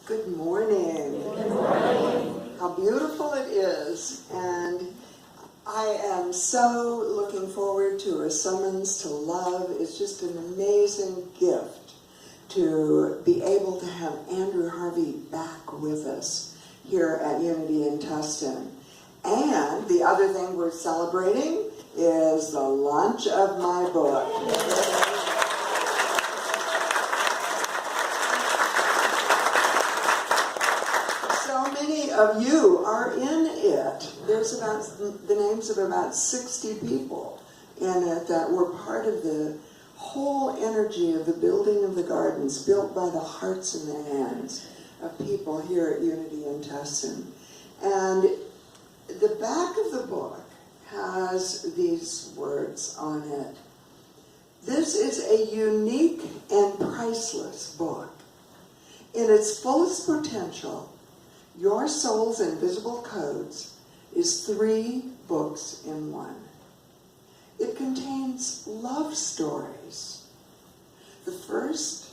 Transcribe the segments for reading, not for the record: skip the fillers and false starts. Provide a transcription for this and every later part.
Good morning. Good morning. How beautiful it is. And I am so looking forward to a summons to love. It's just an amazing gift to be able to have Andrew Harvey back with us here at Unity in Tustin. And the other thing we're celebrating is the launch of my book. Of you are in it. There's about the names of about 60 people in it that were part of the whole energy of the building of the gardens, built by the hearts and the hands of people here at Unity in Tustin. And the back of the book has these words on it. This is a unique and priceless book. In its fullest potential, Your Soul's Invisible Codes is 3 books in one. It contains love stories. The first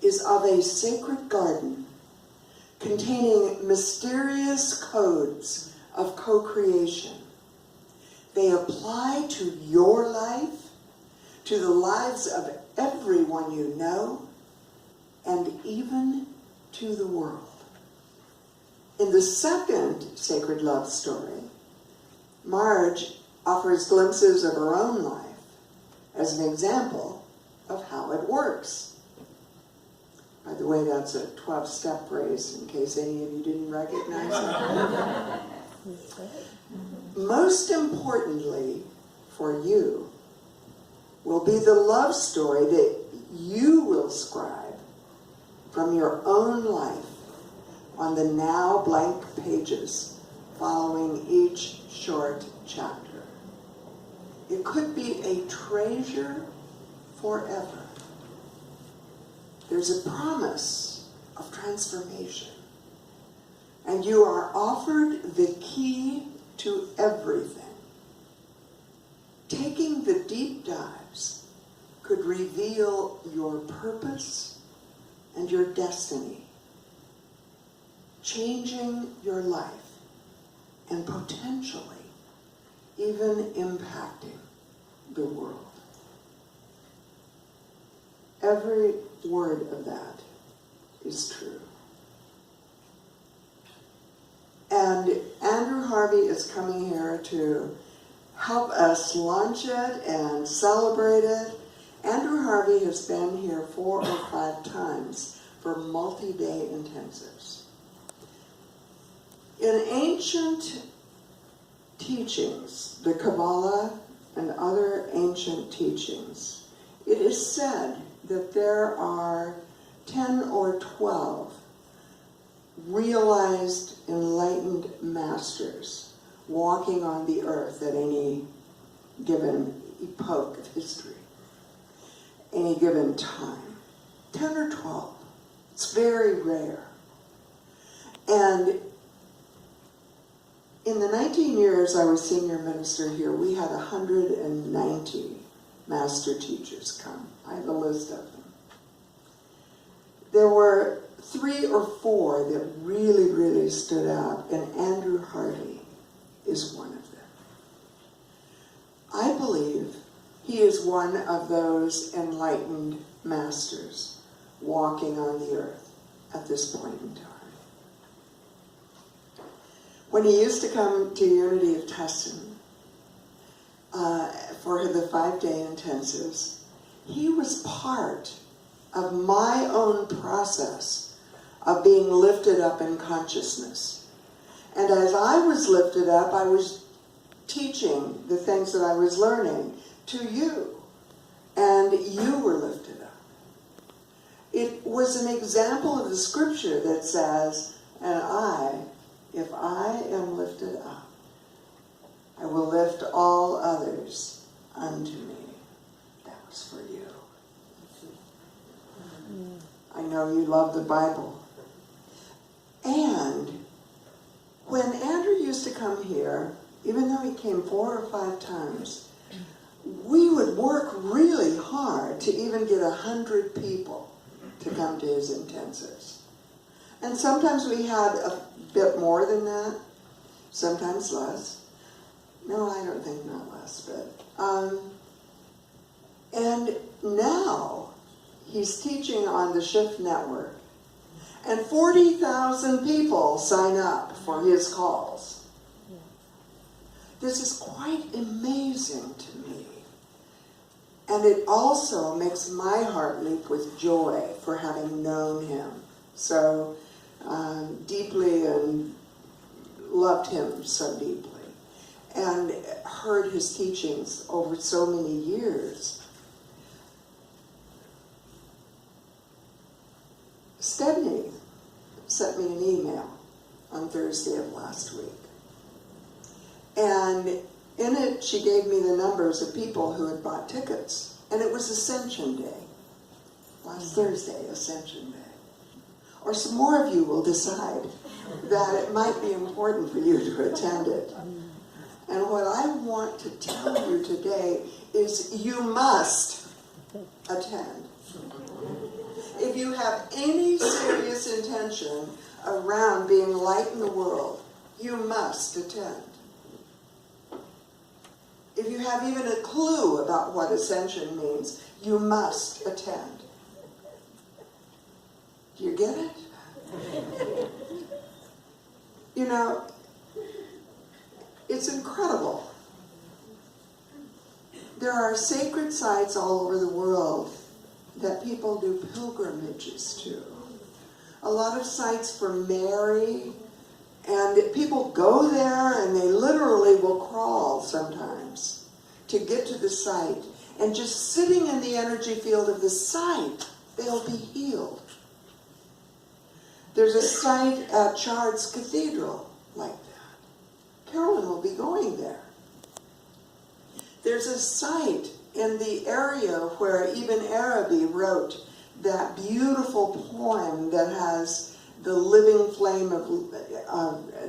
is of a sacred garden containing mysterious codes of co-creation. They apply to your life, to the lives of everyone you know, and even to the world. In the second sacred love story, Marj offers glimpses of her own life as an example of how it works. By the way, that's a 12-step race, in case any of you didn't recognize it. Most importantly for you will be the love story that you will scribe from your own life on the now blank pages following each short chapter. It could be a treasure forever. There's a promise of transformation, and you are offered the key to everything. Taking the deep dives could reveal your purpose and your destiny, changing your life and potentially even impacting the world. Every word of that is true. And Andrew Harvey is coming here to help us launch it and celebrate it. Andrew Harvey has been here 4 or 5 times for multi-day intensives. In ancient teachings, the Kabbalah and other ancient teachings, it is said that there are 10 or 12 realized enlightened masters walking on the earth at any given epoch of history, any given time. 10 or 12. It's very rare. And in the 19 years I was senior minister here, we had 190 master teachers come. I have a list of them. There were 3 or 4 that really, really stood out, and Andrew Harvey is one of them. I believe he is one of those enlightened masters walking on the earth at this point in time. When he used to come to Unity of Tustin for the 5-day intensives, he was part of my own process of being lifted up in consciousness. And as I was lifted up, I was teaching the things that I was learning to you, and you were lifted up. It was an example of the scripture that says, if I am lifted up, I will lift all others unto me. That was for you. I know you love the Bible. And when Andrew used to come here, even though he came 4 or 5 times, we would work really hard to even get 100 people to come to his intensives. And sometimes we had a bit more than that, sometimes less. No, I don't think not less, but... and now he's teaching on the Shift Network. And 40,000 people sign up for his calls. This is quite amazing to me. And it also makes my heart leap with joy for having known him so deeply and loved him so deeply. And heard his teachings over so many years. Stedney sent me an email on Thursday of last week. And in it, she gave me the numbers of people who had bought tickets. And it was Ascension Day. Last Thursday, Ascension Day. Or some more of you will decide that it might be important for you to attend it. And what I want to tell you today is you must attend. If you have any serious intention around being light in the world, you must attend. If you have even a clue about what ascension means, you must attend. Do you get it? You know, it's incredible. There are sacred sites all over the world that people do pilgrimages to. A lot of sites for Mary, and people go there and they literally will crawl sometimes to get to the site. And just sitting in the energy field of the site, they'll be healed. There's a site at Chartres Cathedral like that. Carolyn will be going there. There's a site in the area where Ibn Arabi wrote that beautiful poem that has the living flame of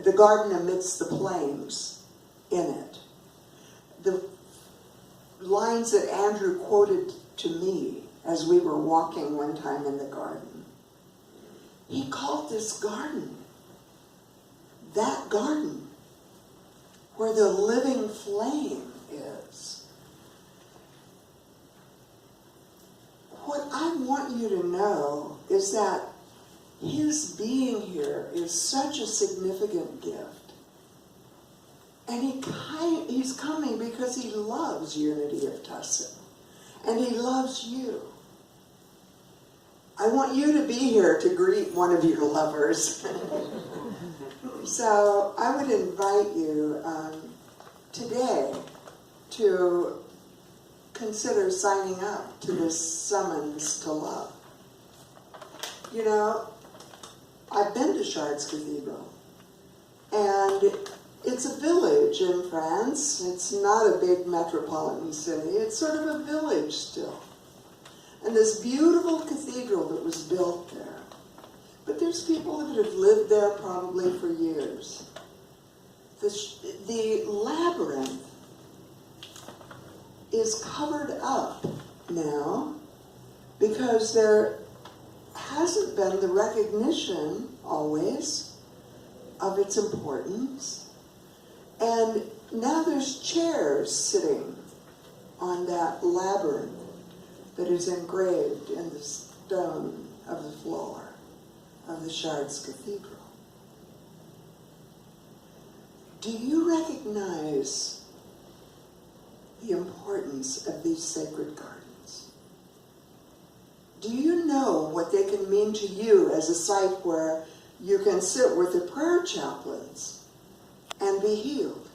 the garden amidst the flames in it. The lines that Andrew quoted to me as we were walking one time in the garden. He called this garden, that garden, where the living flame is. What I want you to know is that his being here is such a significant gift. And he's coming because he loves Unity of Tustin. And he loves you. I want you to be here to greet one of your lovers. So I would invite you today to consider signing up to this summons to love. You know, I've been to Chartres Cathedral, and it's a village in France. It's not a big metropolitan city. It's sort of a village still. And this beautiful cathedral that was built there. But there's people that have lived there probably for years. The labyrinth is covered up now because there hasn't been the recognition always of its importance. And now there's chairs sitting on that labyrinth that is engraved in the stone of the floor of the Chartres Cathedral. Do you recognize the importance of these sacred gardens? Do you know what they can mean to you as a site where you can sit with the prayer chaplains and be healed?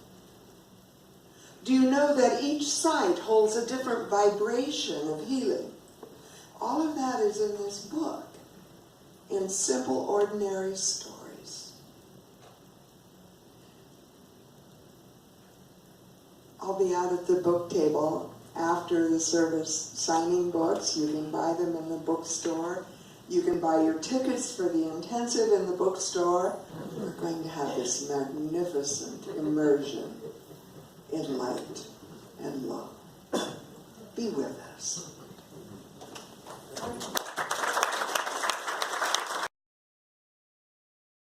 Do you know that each site holds a different vibration of healing? All of that is in this book, in simple, ordinary stories. I'll be out at the book table after the service signing books. You can buy them in the bookstore. You can buy your tickets for the intensive in the bookstore. We're going to have this magnificent immersion in light and love. Be with us.